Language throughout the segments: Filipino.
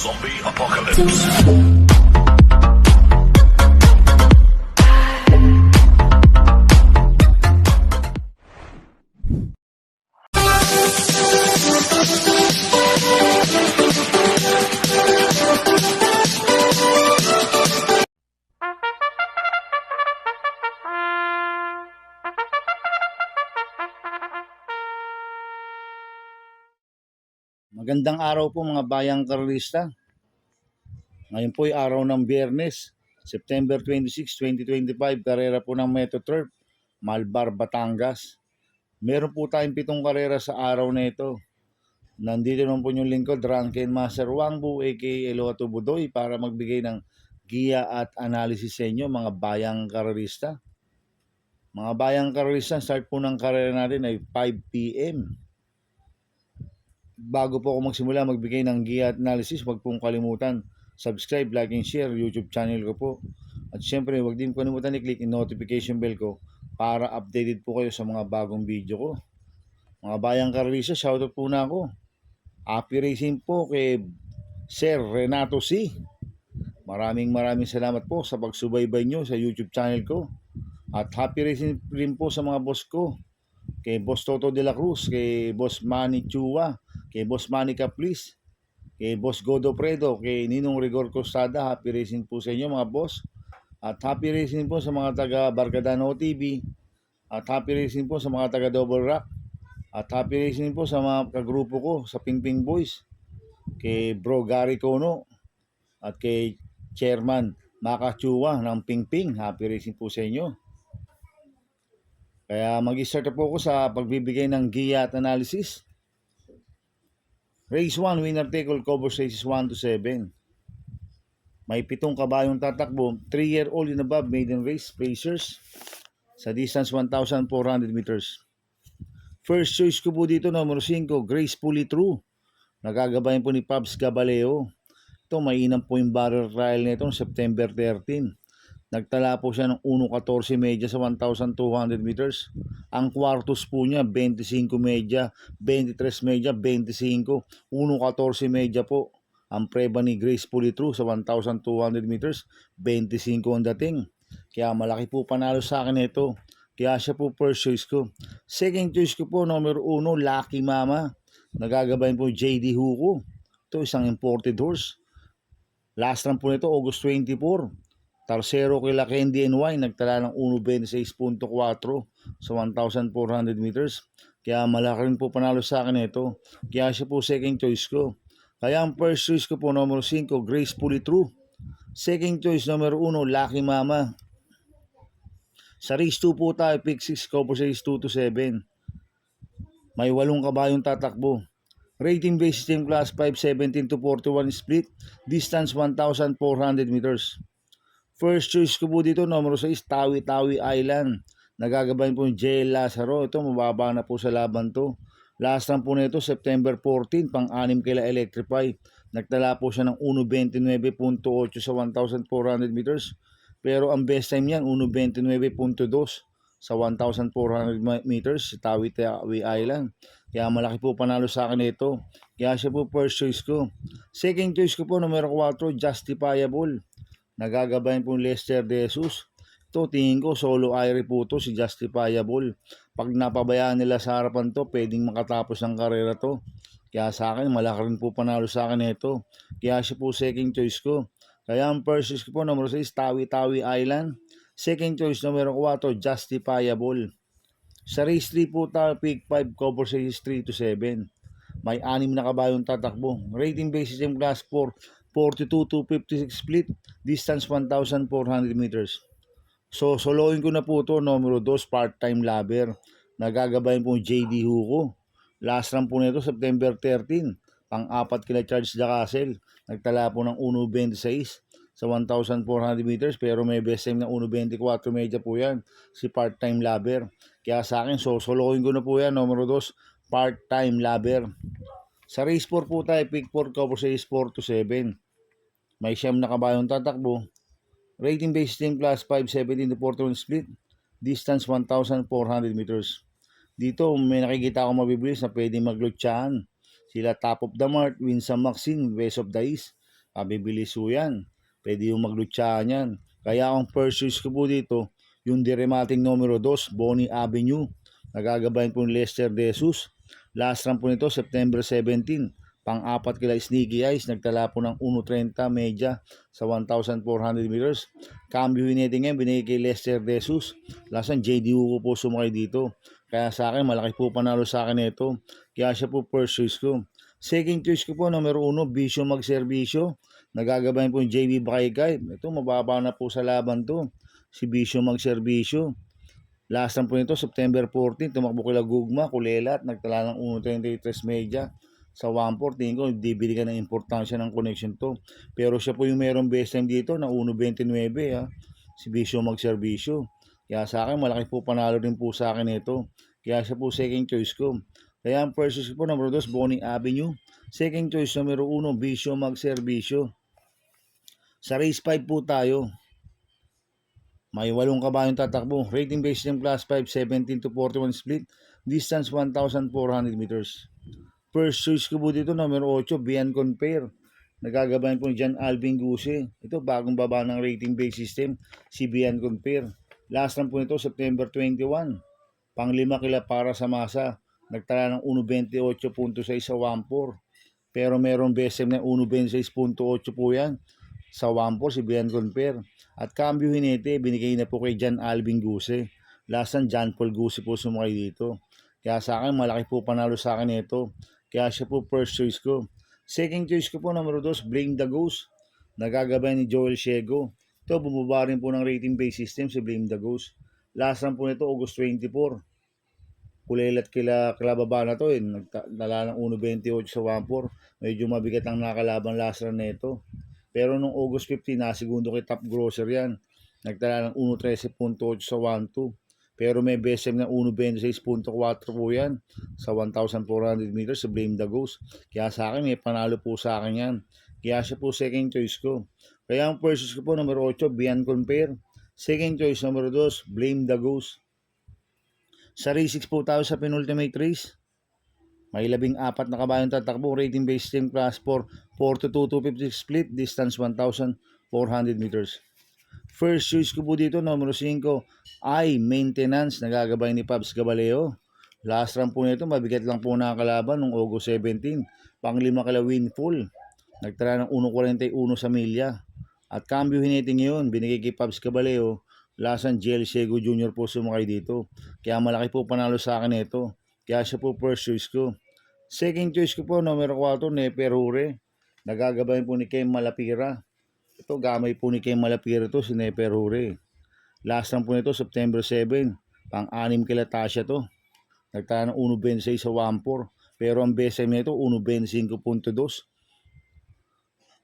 Zombie Apocalypse. Magandang araw po mga bayang karalista. Ngayon po ay araw ng Biyernes, September 26, 2025, karera po ng Metro Turf, Malbar, Batangas. Meron po tayong 7 karera sa araw na ito. Nandito naman po yung lingkod, Drunken Master Wangbu aka Eloato Budoy para magbigay ng giya at analysis sa inyo mga bayang karalista. Mga bayang karalista, start po ng karera natin ay 5 p.m. Bago po ako magsimula magbigay ng giya at analysis, huwag pong kalimutan subscribe, like, and share YouTube channel ko po. At syempre, huwag din kalimutan i-click yung notification bell ko para updated po kayo sa mga bagong video ko. Mga bayang karalisa, shoutout po na ako. Happy racing po kay Sir Renato C. Maraming salamat po sa pagsubaybay nyo sa YouTube channel ko. At happy racing rin po sa mga boss ko. Kay Boss Toto de la Cruz, kay Boss Manny Chua, kay Boss Manny Caplis, kay Boss Godo Predo, kay Ninong Rigor Costada. Happy racing po sa inyo mga boss. At happy racing po sa mga taga Barcadano TV. At happy racing po sa mga taga Double Rock. At happy racing po sa mga kagrupo ko sa Pingping Boys. Kay Bro Gary Cono at kay Chairman Maka Chua ng Pingping. Happy racing po sa inyo. Kaya mag-start po ako sa pagbibigay ng giya at analysis. Race 1, winner take all, covers races 1 to 7. May 7 kabayong tatakbo, 3-year-old and above, maiden race, racers, sa distance 1,400 meters. First choice ko po dito, number 5, Gracefully True. Nagagabayan po ni Pabs Gabaleo. Ito, mainam po yung barrel trial nito noong September 13. Nagtala po siya ng 1.14 media sa 1,200 meters. Ang quartos po niya, 25 media, 23 media, 25, 1.14 media po. Ang preba ni Gracefully True sa 1,200 meters, 25 ang dating. Kaya malaki po panalo sa akin ito. Kaya siya po first choice ko. Second choice ko po, number 1, Lucky Mama. Nagagabayan po JD Hugo. Ito, isang imported horse. Last run po nito, August 24. Tercero kila Candy and Wine, nagtala ng 1.26.4 sa 1,400 meters. Kaya malaki rin po panalo sa akin ito. Kaya siya po second choice ko. Kaya ang first choice ko po, number 5, Gracefully True. Second choice, number 1, Lucky Mama. Sa race 2 po tayo, pick 6, cover race 2 to 7. May 8 kabayong tatakbo. Rating based team class 517 to 41 split. Distance 1,400 meters. First choice ko po dito, numero 6, Tawi-Tawi Island. Nagagabayan po yung J. Lazaro. Ito, mababa na po sa laban to. Last run po nito, September 14, pang-anim kila Electrify. Nagtala po siya ng 1.29.8 sa 1,400 meters. Pero ang best time niyan, 1.29.2 sa 1,400 meters, Tawi-Tawi Island. Kaya malaki po panalo sa akin ito. Kaya siya po first choice ko. Second choice ko po, numero 4, Justifiable. Nagagabayan po Lester De Jesus. Ito, tingin ko, solo Irie po ito, si Justifiable. Pag napabayaan nila sa harapan to, pwedeng makatapos ang karera to. Kaya sa akin, malaki rin po panalo sa akin ito. Kaya siya po second choice ko. Kaya ang first choice ko po, numero 6, Tawi-Tawi Island. Second choice, numero 4, Justifiable. Sa race 3 po tayo, pick 5, cover races 3 to 7. May 6 na kabayong tatakbo. Rating basis in class 4, 42 to 56 split, distance 1,400 meters. So, soloin ko na po ito, numero 2, part-time lover. Nagagabayan po JD Hugo. Last run po nito, September 13. Pang-apat kila Charles Jacasel. Nagtala po ng 1.26 sa 1,400 meters, pero may best time na 1.24 media po yan, si part-time lover. Kaya sa akin, so soloin ko na po yan, numero 2, part-time lover. Sa race 4 po tayo, pick 4, cover race 4 to 7. May 9 na kabayong tatakbo. Rating based team class 517 to 41 split. Distance 1,400 meters. Dito may nakikita ako mabibilis na pwedeng maglutsahan. Sila Top of the Mart, Winsome Maxine, West of the East. Pabibilis po yan. Pwede yung maglutsahan yan. Kaya ang first choice ko po dito, yung Diremating numero 2, Bonnie Avenue. Nagagabayan po ni Lester De Jesus. Last run po nito, September 17. Pang-apat kila Sneaky Eyes, nagtala po ng 1.30 media sa 1,400 meters. Cambio Hinete ngayon, binigay kay Lester De Jesus. Last run, JD Hugo po sumakay dito. Kaya sa akin, malaki po panalo sa akin ito. Kaya siya po first choice ko. Second choice ko po, numero 1, Vision Magserbisyo. Nagagabayan po yung JB Bakaykay. Ito, mababa na po sa laban to. Si Vision Magserbisyo. Last time po nito, September 14, tumakbo kila Gugma, Kulela at nagtala ng 1.33 media sa 1.4. Tingin ko, di binigyan ng importansya ng connection to. Pero siya po yung merong best time dito na 1.29 ha. Si Vision Magserbisyo. Kaya sa akin, malaki po panalo din po sa akin ito. Kaya siya po second choice ko. Kaya ang first choice ko po, number 2, Bonnie Avenue. Second choice, numero 1, Vision Magserbisyo. Sa race 5 po tayo. May 8 kabayong tatakbo. Rating based ng class 5, 17 to 41 split. Distance 1,400 meters. First choice ko po dito, numero 8, Beyond Compare. Nagagabayan po ni John Alvin Guse. Ito, bagong baba ng rating based system, si Beyond Compare. Last run po nito, September 21. Pang-5 kila para sa masa. Nagtala ng 1.28.6 sa 1.4. Pero merong BSM na 1.26.8 po yan. Sa 1.4 si Beyond Compare. At Cambio Hinete, binigay na po kay John Alvin Guse. Last time, John Paul Guse po sumakay dito. Kaya sa akin, malaki po panalo sa akin ito. Kaya siya po first choice ko. Second choice ko po, numero 2, Blame the Ghost. Nagagabay ni Joel Ciego. Ito, bumaba rin po ng rating based system si Blame the Ghost. Last run po nito, August 24. Kulelat kila baba na to eh. Nagdala ng 1.28 sa 1.4. Medyo mabigat ang nakalaban last run nito. Pero nung August 15, segundo kay Top Grosser yan. Nagtala ng 1.13.8 sa 1.2. Pero may BSM ng 1.26.4 po yan sa 1,400 meters sa Blame the Ghost. Kaya sa akin, may panalo po sa akin yan. Kaya siya po second choice ko. Kaya ang first choice ko po, numero 8, Beyond Compare. Second choice, numero 2, Blame the Ghost. Sa race 6 po tayo sa penultimate race. May 14 na kabayong tatakbo. Rating based team class 4, 4 to 2, 250 split. Distance 1,400 meters. First choice ko po dito, numero 5, I Maintenance. Nagagabay ni Pabs Gabaleo. Last run po nito, mabigat lang po nakakalaban noong August 17. Pang-5 kala Windfall. Nagtala ng 1.41 sa milya. At Cambio Hinete ngayon, binigay kay Pabs Gabaleo. Lasan JL Ciego Jr. po sumakay dito. Kaya malaki po panalo sa akin ito. Kaya siya po first choice ko. Second choice ko po, numero 4, Neper Hure. Nagagabayan po ni Kem Malapira. Ito, gamay po ni Kem Malapira to, si Neper Hure. Last run po nito, September 7. Pang-6 kila Tasha to. Nagtala ng 1.26 sa 1.4. Pero ang BSM nito, 1.25.2.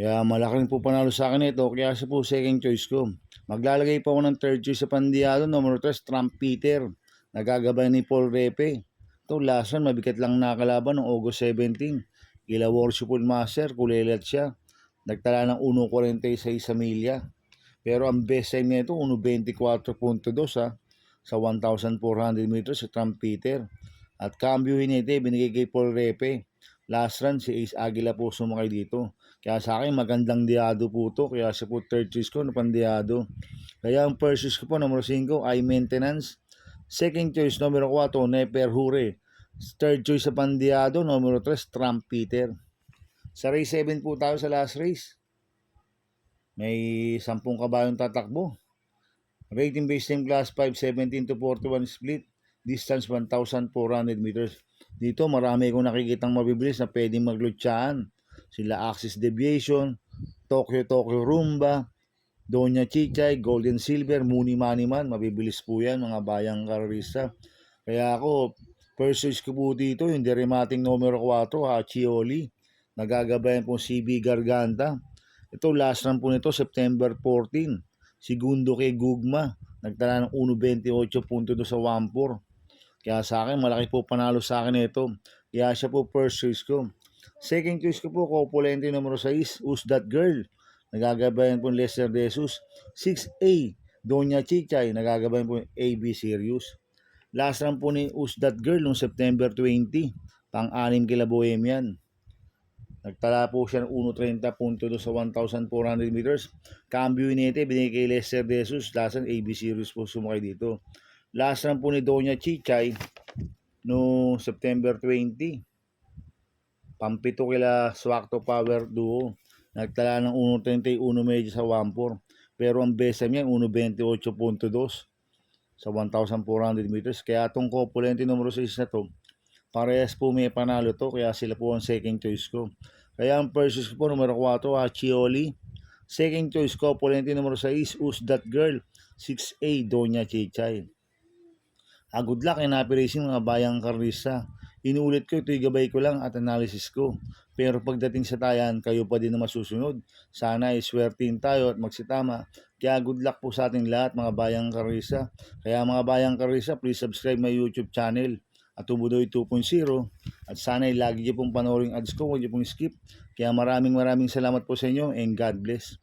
Kaya malaki rin po panalo sa akin ito. Kaya siya po second choice ko. Maglalagay po ako ng third choice sa Pandiado, numero 3, Trump Peter. Nagagabay ni Paul Repe. Ito, last one, mabigat lang nakalaban noong August 17. Ila Worshipful Master, kulelat siya. Nagtala ng 1.46 sa milya. Pero ang best time nito, 1.24.2 ha, sa 1,400 meters sa Trump Peter. At Cambio Hinete, binigay kay Paul Repe. Last run, si Ace Aguila po sumakay dito. Kaya sa akin, magandang diado po to. Kaya siya po third choice ko na pandiado. Kaya ang first choice ko po, numero 5, I Maintenance. Second choice, numero 4, Neper Hure. Third choice sa pandiado, numero 3, Trump Peter. Sa race 7 po tayo sa last race. May 10 kabayong tatakbo. Rating based in class 5, 17 to 41 split. Distance 1,400 meters. Dito marami akong nakikitang mabibilis na pwedeng maglutsaan. Sila Axis Deviation, Tokyo Rumba, Doña Chichay, Golden Silver, Muni Maniman. Mabibilis po yan mga bayang kararista. Kaya ako, first choice ko po dito, yung Diremating numero 4, Hachioli. Nagagabayan po CB Garganta. Ito, last run po nito, September 14. Segundo kay Gugma. Nagtala ng 1.28.2 sa 1.4. Kaya sa akin, malaki po panalo sa akin ito. Kaya siya po first choice ko. Second choice ko po, Copulente numero 6, Who's That Girl? Nagagabayan po Lester De Jesus. 6A, Doña Chichay. Nagagabayan po AB Sirius. Last run po ni Who's That Girl noong September 20. Pang-6 kila Bohemian. Nagtala po siya ng 1.30.2 sa 1,400 meters. Cambio Inete, binigay kay Lester De Jesus. Last run, AB Series po sumakay dito. Last run po ni Doña Chichay no September 20. Pampito kila Swakto Power Duo. Nagtala ng 1.31 medyo sa 1.4. Pero ang best time niya 1.28.2 sa 1,400 meters. Kaya itong Copulente numero 6 na to, parehas po may panalo to. Kaya sila po ang second choice ko. Kaya ang first choice po numero 4, Chioli. Second choice ko, Copulente numero 6, Who's That Girl? 6A, Doña Chichay. Good luck and happy racing mga bayang karlista. Inuulit ko, ito'y gabay ko lang at analysis ko. Pero pagdating sa tayan, kayo pa din na masusunod. Sana ay swertin tayo at magsitama. Kaya good luck po sa ating lahat mga bayang karlista. Kaya mga bayang karlista, please subscribe my YouTube channel at Tubudoy 2.0. At sana ay lagi niyo pong panoorin ads ko, huwag niyo pong skip. Kaya maraming salamat po sa inyo and God bless.